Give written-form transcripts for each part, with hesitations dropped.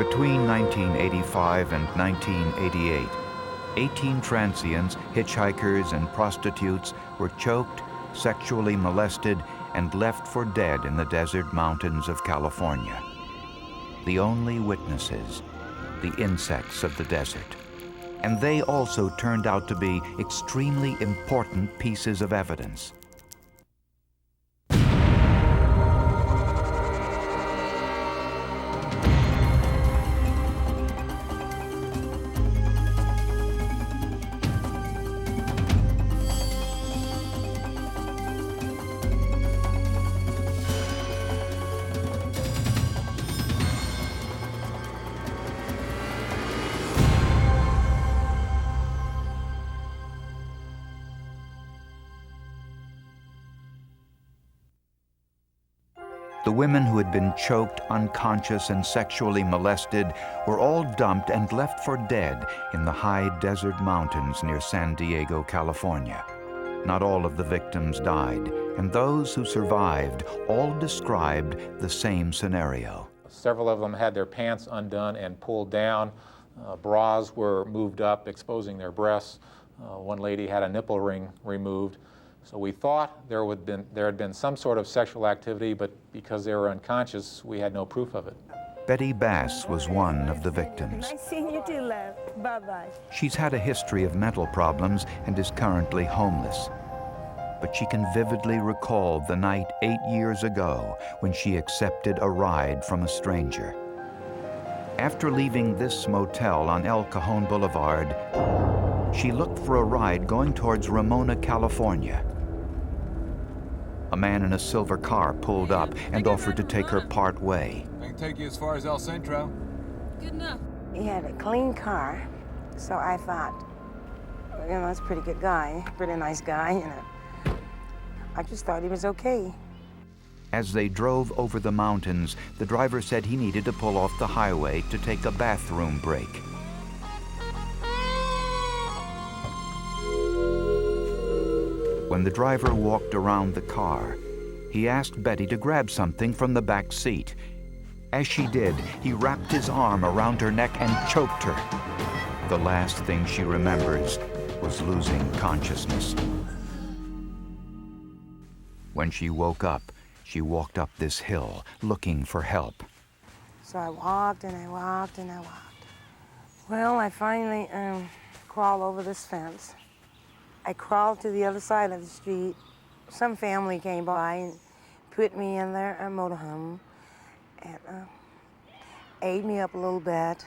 Between 1985 and 1988, 18 transients, hitchhikers, and prostitutes were choked, sexually molested, and left for dead in the desert mountains of California. The only witnesses, the insects of the desert. And they also turned out to be extremely important pieces of evidence. The women who had been choked, unconscious, and sexually molested were all dumped and left for dead in the high desert mountains near San Diego, California. Not all of the victims died, and those who survived all described the same scenario. Several of them had their pants undone and pulled down. Bras were moved up, exposing their breasts. One lady had a nipple ring removed. So we thought there had been some sort of sexual activity, but because they were unconscious, we had no proof of it. Betty Bass was one of the victims. Nice seeing you too, love. Bye-bye. She's had a history of mental problems and is currently homeless. But she can vividly recall the night 8 years ago when she accepted a ride from a stranger. After leaving this motel on El Cajon Boulevard, she looked for a ride going towards Ramona, California. A man in a silver car pulled up and offered to take her part way. I can take you as far as El Centro. Good enough. He had a clean car, so I thought, you know, that's a pretty good guy, pretty nice guy, you know. I just thought he was okay. As they drove over the mountains, the driver said he needed to pull off the highway to take a bathroom break. When the driver walked around the car, he asked Betty to grab something from the back seat. As she did, he wrapped his arm around her neck and choked her. The last thing she remembers was losing consciousness. When she woke up, she walked up this hill looking for help. So I walked and I walked and I walked. Well, I finally crawled over this fence. I crawled to the other side of the street. Some family came by and put me in their motorhome and aided me up a little bit,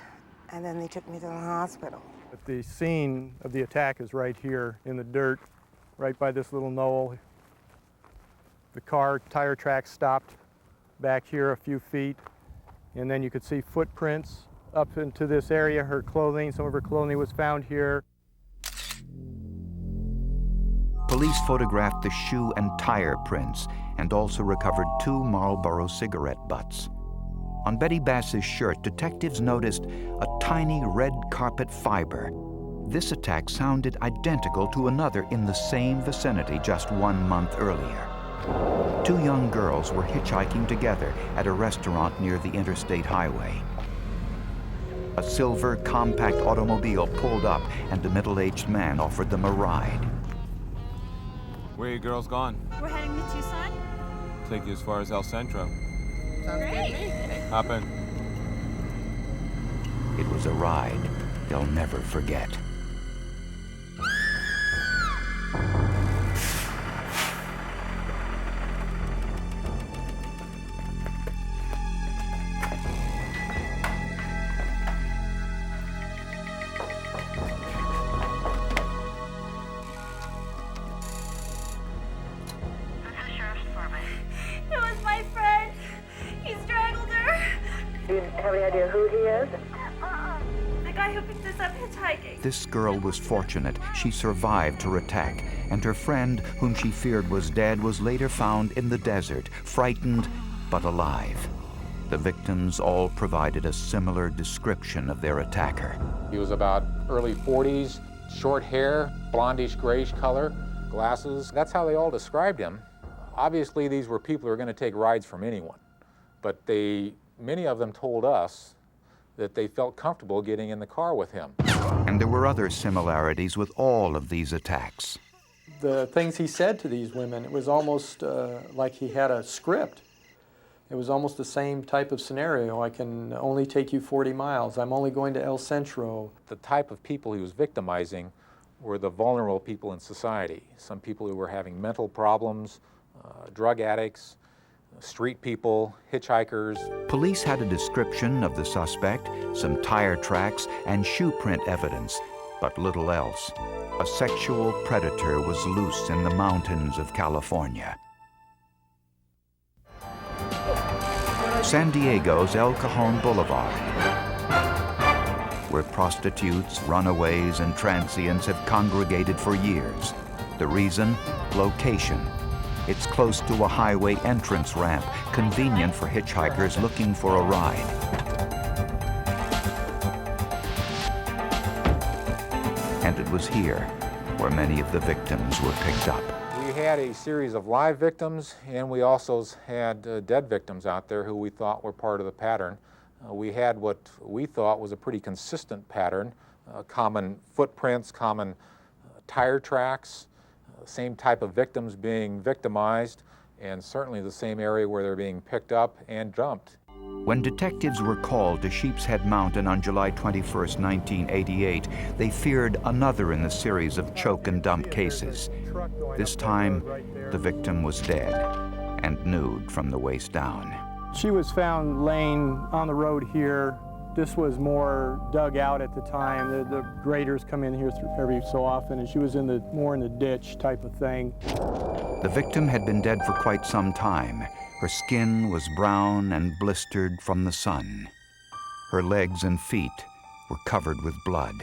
and then they took me to the hospital. The scene of the attack is right here in the dirt, right by this little knoll. The car tire tracks stopped back here a few feet, and then you could see footprints up into this area. Her clothing, some of her clothing was found here. Police photographed the shoe and tire prints and also recovered 2 Marlboro cigarette butts. On Betty Bass's shirt, detectives noticed a tiny red carpet fiber. This attack sounded identical to another in the same vicinity just 1 month earlier. 2 young girls were hitchhiking together at a restaurant near the interstate highway. A silver compact automobile pulled up and a middle-aged man offered them a ride. Where are you girls gone? We're heading to Tucson. Take you as far as El Centro. Great. Hop in. It was a ride they'll never forget. It was my friend. He strangled her. Do you have any idea who he is? The guy who picked us up hitchhiking. This girl was fortunate. She survived her attack, and her friend, whom she feared was dead, was later found in the desert, frightened but alive. The victims all provided a similar description of their attacker. He was about early 40s, short hair, blondish grayish color, glasses. That's how they all described him. Obviously, these were people who were going to take rides from anyone, but many of them told us that they felt comfortable getting in the car with him. And there were other similarities with all of these attacks. The things he said to these women, it was almost like he had a script. It was almost the same type of scenario. I can only take you 40 miles. I'm only going to El Centro. The type of people he was victimizing were the vulnerable people in society. Some people who were having mental problems, drug addicts, street people, hitchhikers. Police had a description of the suspect, some tire tracks, and shoe print evidence, but little else. A sexual predator was loose in the mountains of California. San Diego's El Cajon Boulevard, where prostitutes, runaways, and transients have congregated for years. The reason? Location. It's close to a highway entrance ramp, convenient for hitchhikers looking for a ride. And it was here where many of the victims were picked up. We had a series of live victims, and we also had dead victims out there who we thought were part of the pattern. We had what we thought was a pretty consistent pattern, common footprints, common tire tracks, same type of victims being victimized, and certainly the same area where they're being picked up and dumped. When detectives were called to Sheepshead Mountain on July 21, 1988, they feared another in the series of choke and dump cases. This time, the victim was dead and nude from the waist down. She was found laying on the road here. This was more dug out at the time. The graders come in here every so often, and she was more in the ditch type of thing. The victim had been dead for quite some time. Her skin was brown and blistered from the sun. Her legs and feet were covered with blood.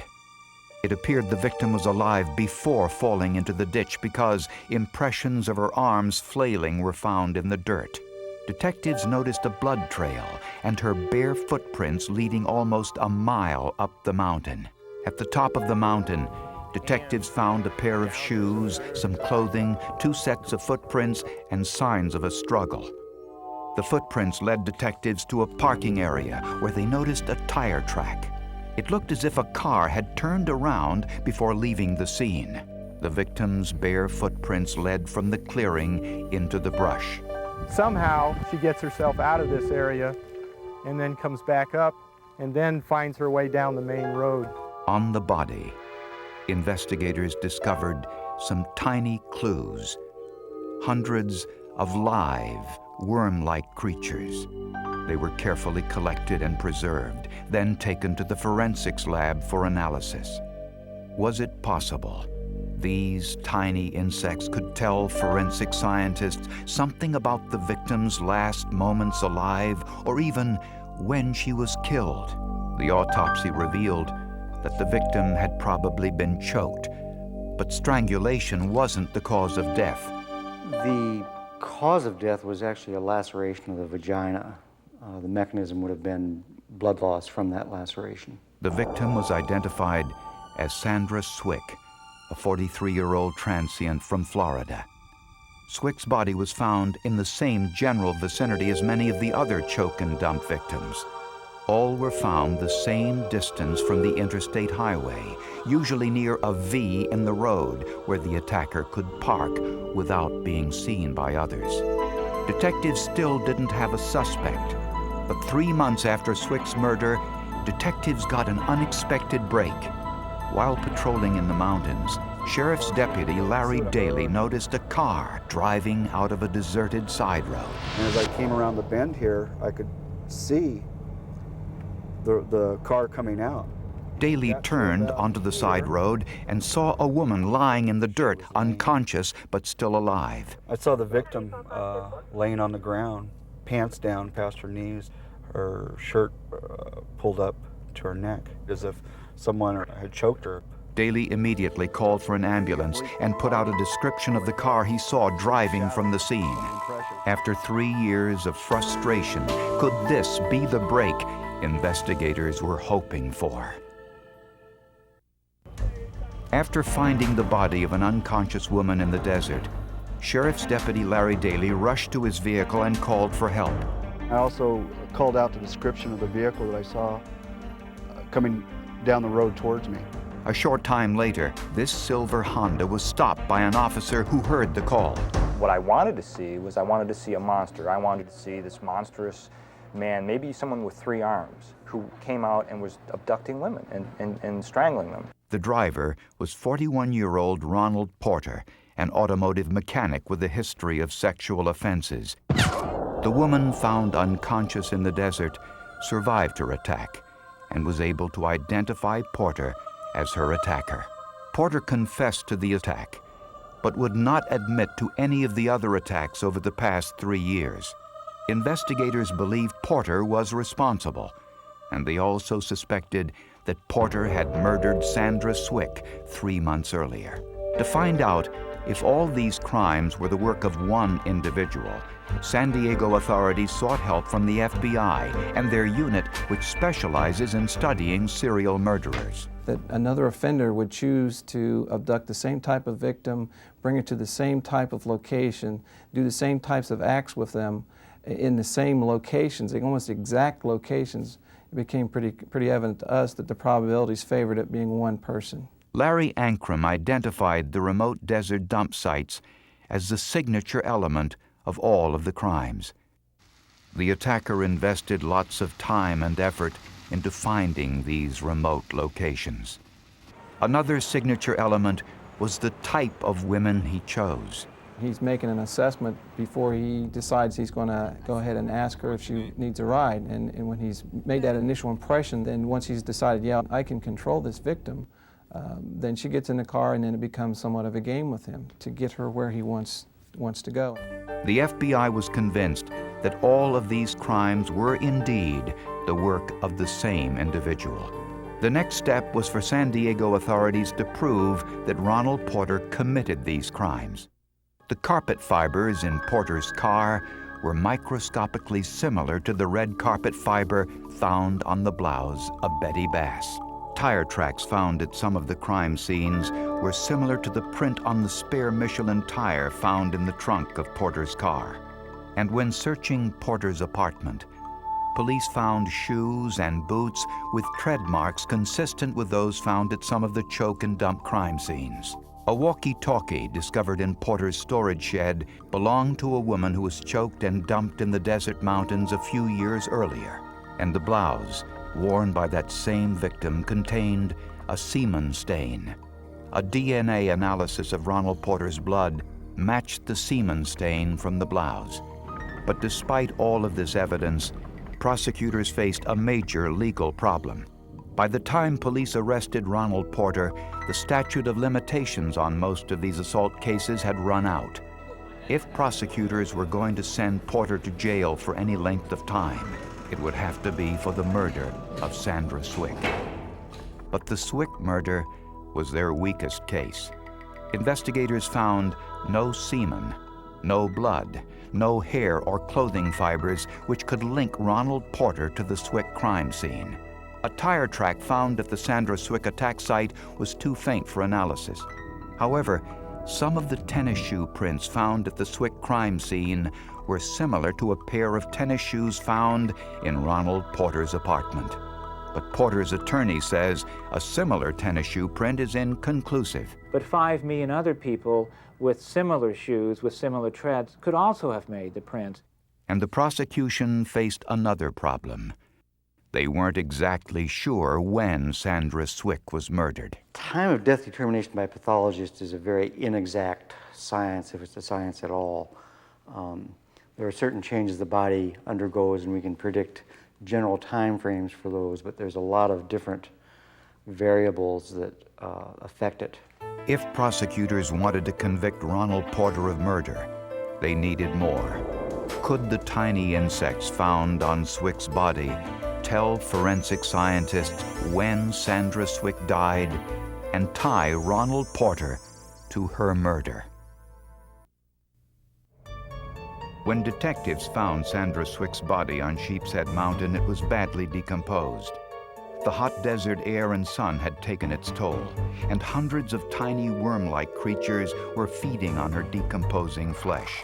It appeared the victim was alive before falling into the ditch because impressions of her arms flailing were found in the dirt. Detectives noticed a blood trail and her bare footprints leading almost a mile up the mountain. At the top of the mountain, detectives found a pair of shoes, some clothing, 2 sets of footprints, and signs of a struggle. The footprints led detectives to a parking area where they noticed a tire track. It looked as if a car had turned around before leaving the scene. The victim's bare footprints led from the clearing into the brush. Somehow, she gets herself out of this area and then comes back up and then finds her way down the main road. On the body, investigators discovered some tiny clues. Hundreds of live, worm-like creatures. They were carefully collected and preserved, then taken to the forensics lab for analysis. Was it possible these tiny insects could tell forensic scientists something about the victim's last moments alive, or even when she was killed? The autopsy revealed that the victim had probably been choked, but strangulation wasn't the cause of death. The cause of death was actually a laceration of the vagina. The mechanism would have been blood loss from that laceration. The victim was identified as Sandra Swick, a 43-year-old transient from Florida. Swick's body was found in the same general vicinity as many of the other choke and dump victims. All were found the same distance from the interstate highway, usually near a V in the road where the attacker could park without being seen by others. Detectives still didn't have a suspect, but 3 months after Swick's murder, detectives got an unexpected break. While patrolling in the mountains, Sheriff's Deputy Larry Daly noticed a car driving out of a deserted side road. And as I came around the bend here, I could see the car coming out. Daly turned onto the side road and saw a woman lying in the dirt, unconscious but still alive. I saw the victim laying on the ground, pants down past her knees, her shirt pulled up to her neck, as if someone had choked her. Daly immediately called for an ambulance and put out a description of the car he saw driving from the scene. After 3 years of frustration, could this be the break investigators were hoping for? After finding the body of an unconscious woman in the desert, Sheriff's Deputy Larry Daly rushed to his vehicle and called for help. I also called out the description of the vehicle that I saw coming down the road towards me. A short time later, this silver Honda was stopped by an officer who heard the call. What I wanted to see was I wanted to see a monster. I wanted to see this monstrous man, maybe someone with 3 arms, who came out and was abducting women and strangling them. The driver was 41-year-old Ronald Porter, an automotive mechanic with a history of sexual offenses. The woman found unconscious in the desert survived her attack and was able to identify Porter as her attacker. Porter confessed to the attack, but would not admit to any of the other attacks over the past 3 years. Investigators believed Porter was responsible, and they also suspected that Porter had murdered Sandra Swick 3 months earlier. To find out if all these crimes were the work of one individual, San Diego authorities sought help from the FBI and their unit, which specializes in studying serial murderers. That another offender would choose to abduct the same type of victim, bring it to the same type of location, do the same types of acts with them in the same locations, almost exact locations. It became pretty evident to us that the probabilities favored it being one person. Larry Ankrum identified the remote desert dump sites as the signature element of all of the crimes. The attacker invested lots of time and effort into finding these remote locations. Another signature element was the type of women he chose. He's making an assessment before he decides he's going to go ahead and ask her if she needs a ride. And when he's made that initial impression, then once he's decided, yeah, I can control this victim, then she gets in the car, and then it becomes somewhat of a game with him to get her where he wants to go. The FBI was convinced that all of these crimes were indeed the work of the same individual. The next step was for San Diego authorities to prove that Ronald Porter committed these crimes. The carpet fibers in Porter's car were microscopically similar to the red carpet fiber found on the blouse of Betty Bass. Tire tracks found at some of the crime scenes were similar to the print on the spare Michelin tire found in the trunk of Porter's car. And when searching Porter's apartment, police found shoes and boots with tread marks consistent with those found at some of the choke and dump crime scenes. A walkie-talkie discovered in Porter's storage shed belonged to a woman who was choked and dumped in the desert mountains a few years earlier. And the blouse worn by that same victim contained a semen stain. A DNA analysis of Ronald Porter's blood matched the semen stain from the blouse. But despite all of this evidence, prosecutors faced a major legal problem. By the time police arrested Ronald Porter, the statute of limitations on most of these assault cases had run out. If prosecutors were going to send Porter to jail for any length of time, it would have to be for the murder of Sandra Swick. But the Swick murder was their weakest case. Investigators found no semen, no blood, no hair or clothing fibers which could link Ronald Porter to the Swick crime scene. A tire track found at the Sandra Swick attack site was too faint for analysis. However, some of the tennis shoe prints found at the Swick crime scene were similar to a pair of tennis shoes found in Ronald Porter's apartment. But Porter's attorney says a similar tennis shoe print is inconclusive. But 5 million other people with similar shoes, with similar treads, could also have made the print. And the prosecution faced another problem. They weren't exactly sure when Sandra Swick was murdered. Time of death determination by pathologists is a very inexact science, if it's a science at all. There are certain changes the body undergoes, and we can predict general time frames for those, but there's a lot of different variables that affect it. If prosecutors wanted to convict Ronald Porter of murder, they needed more. Could the tiny insects found on Swick's body tell forensic scientists when Sandra Swick died and tie Ronald Porter to her murder? When detectives found Sandra Swick's body on Sheepshead Mountain, it was badly decomposed. The hot desert air and sun had taken its toll, and hundreds of tiny worm-like creatures were feeding on her decomposing flesh.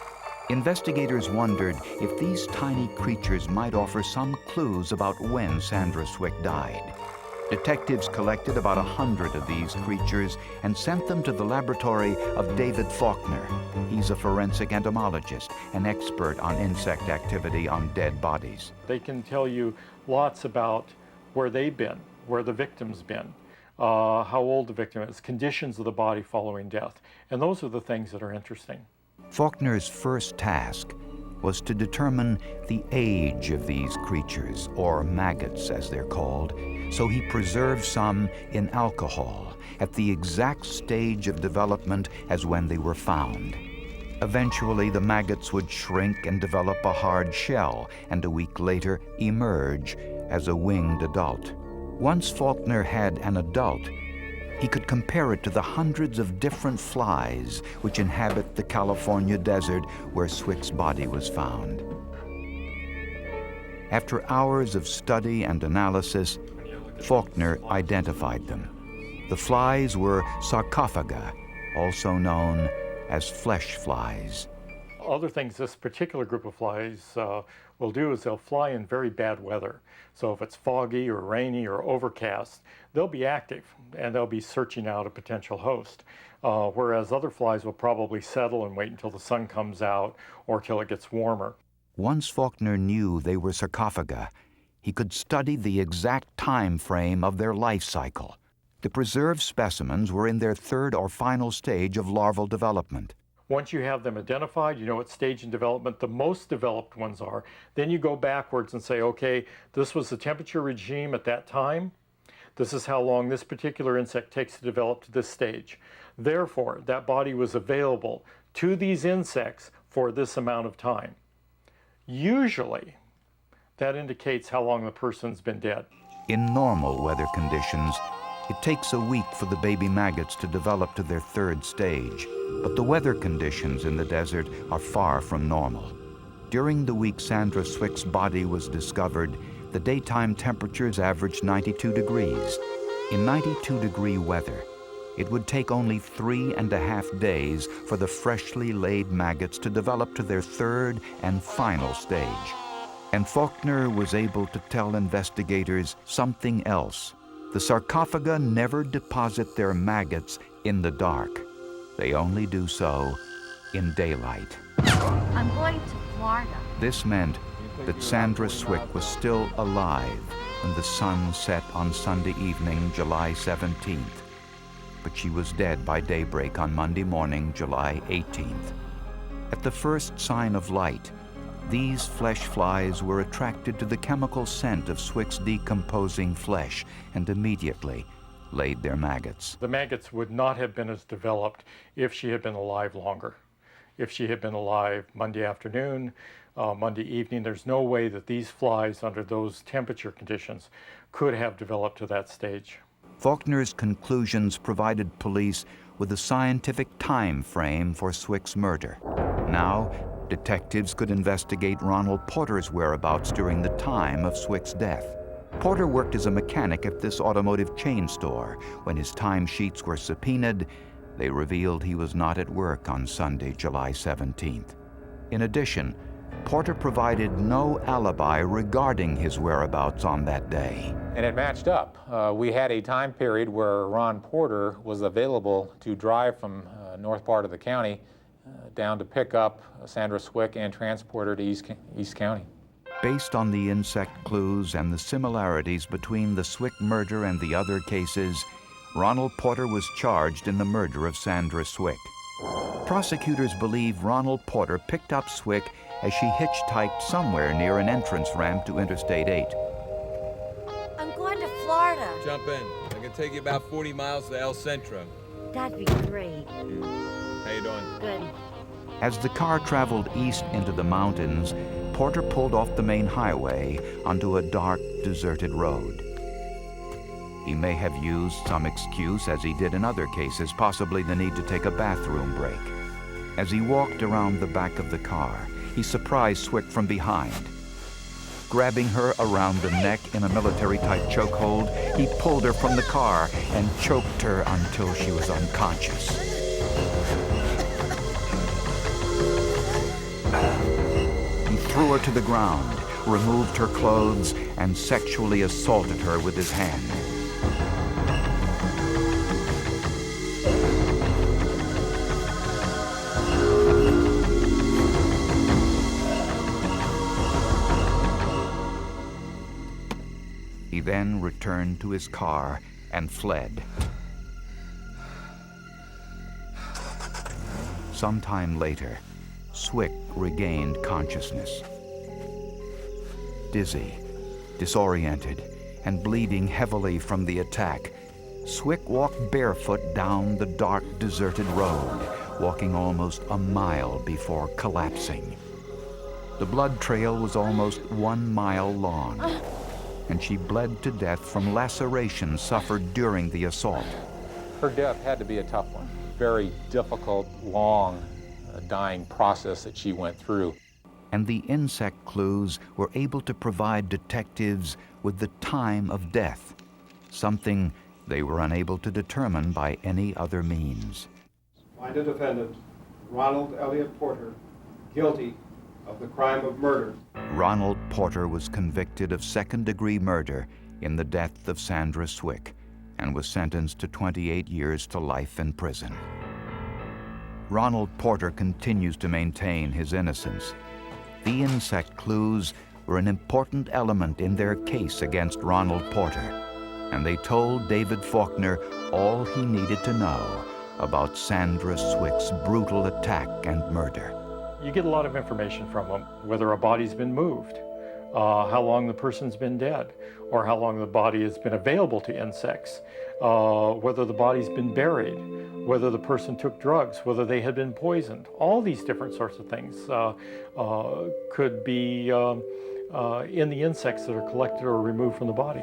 Investigators wondered if these tiny creatures might offer some clues about when Sandra Swick died. Detectives collected about 100 of these creatures and sent them to the laboratory of David Faulkner. He's a forensic entomologist, an expert on insect activity on dead bodies. They can tell you lots about where they've been, where the victim's been, how old the victim is, conditions of the body following death. And those are the things that are interesting. Faulkner's first task was to determine the age of these creatures, or maggots as they're called, so he preserved some in alcohol at the exact stage of development as when they were found. Eventually, the maggots would shrink and develop a hard shell, and a week later emerge as a winged adult. Once Faulkner had an adult, he could compare it to the hundreds of different flies which inhabit the California desert where Swick's body was found. After hours of study and analysis, Faulkner identified them. The flies were sarcophaga, also known as flesh flies. Other things this particular group of flies will do is they'll fly in very bad weather. So if it's foggy or rainy or overcast, they'll be active and they'll be searching out a potential host. Whereas other flies will probably settle and wait until the sun comes out or till it gets warmer. Once Faulkner knew they were sarcophaga, he could study the exact time frame of their life cycle. The preserved specimens were in their third or final stage of larval development. Once you have them identified, you know what stage in development the most developed ones are, then you go backwards and say, okay, this was the temperature regime at that time. This is how long this particular insect takes to develop to this stage. Therefore, that body was available to these insects for this amount of time. Usually, that indicates how long the person's been dead. In normal weather conditions, it takes a week for the baby maggots to develop to their third stage. But the weather conditions in the desert are far from normal. During the week Sandra Swick's body was discovered, the daytime temperatures averaged 92 degrees. In 92-degree weather, it would take only 3.5 days for the freshly laid maggots to develop to their third and final stage. And Faulkner was able to tell investigators something else. The sarcophaga never deposit their maggots in the dark. They only do so in daylight. I'm going to Florida. This meant that Sandra Swick was still alive when the sun set on Sunday evening, July 17th. But she was dead by daybreak on Monday morning, July 18th. At the first sign of light, these flesh flies were attracted to the chemical scent of Swick's decomposing flesh and immediately laid their maggots. The maggots would not have been as developed if she had been alive longer. If she had been alive Monday afternoon, Monday evening, there's no way that these flies under those temperature conditions could have developed to that stage. Faulkner's conclusions provided police with a scientific time frame for Swick's murder. Now, detectives could investigate Ronald Porter's whereabouts during the time of Swick's death. Porter worked as a mechanic at this automotive chain store. When his timesheets were subpoenaed, they revealed he was not at work on Sunday, July 17th. In addition, Porter provided no alibi regarding his whereabouts on that day. And it matched up. We had a time period where Ron Porter was available to drive from north part of the county down to pick up Sandra Swick and transport her to East County. Based on the insect clues and the similarities between the Swick murder and the other cases, Ronald Porter was charged in the murder of Sandra Swick. Prosecutors believe Ronald Porter picked up Swick as she hitchhiked somewhere near an entrance ramp to Interstate 8. I'm going to Florida. Jump in. I can take you about 40 miles to El Centro. That'd be great. How you doing? Good. As the car traveled east into the mountains, Porter pulled off the main highway onto a dark, deserted road. He may have used some excuse, as he did in other cases, possibly the need to take a bathroom break. As he walked around the back of the car, he surprised Swick from behind. Grabbing her around the neck in a military-type chokehold, he pulled her from the car and choked her until she was unconscious. He threw her to the ground, removed her clothes, and sexually assaulted her with his hand. then returned to his car and fled. Sometime later, Swick regained consciousness. Dizzy, disoriented, and bleeding heavily from the attack, Swick walked barefoot down the dark, deserted road, walking almost a mile before collapsing. The blood trail was almost 1 mile long, and she bled to death from lacerations suffered during the assault. Her death had to be a tough one. Very difficult, long, dying process that she went through. And the insect clues were able to provide detectives with the time of death, something they were unable to determine by any other means. Find the defendant, Ronald Elliott Porter, guilty of the crime of murder. Ronald Porter was convicted of second-degree murder in the death of Sandra Swick and was sentenced to 28 years to life in prison. Ronald Porter continues to maintain his innocence. The insect clues were an important element in their case against Ronald Porter, and they told David Faulkner all he needed to know about Sandra Swick's brutal attack and murder. You get a lot of information from them, whether a body's been moved, how long the person's been dead, or how long the body has been available to insects, whether the body's been buried, whether the person took drugs, whether they had been poisoned. All these different sorts of things could be in the insects that are collected or removed from the body.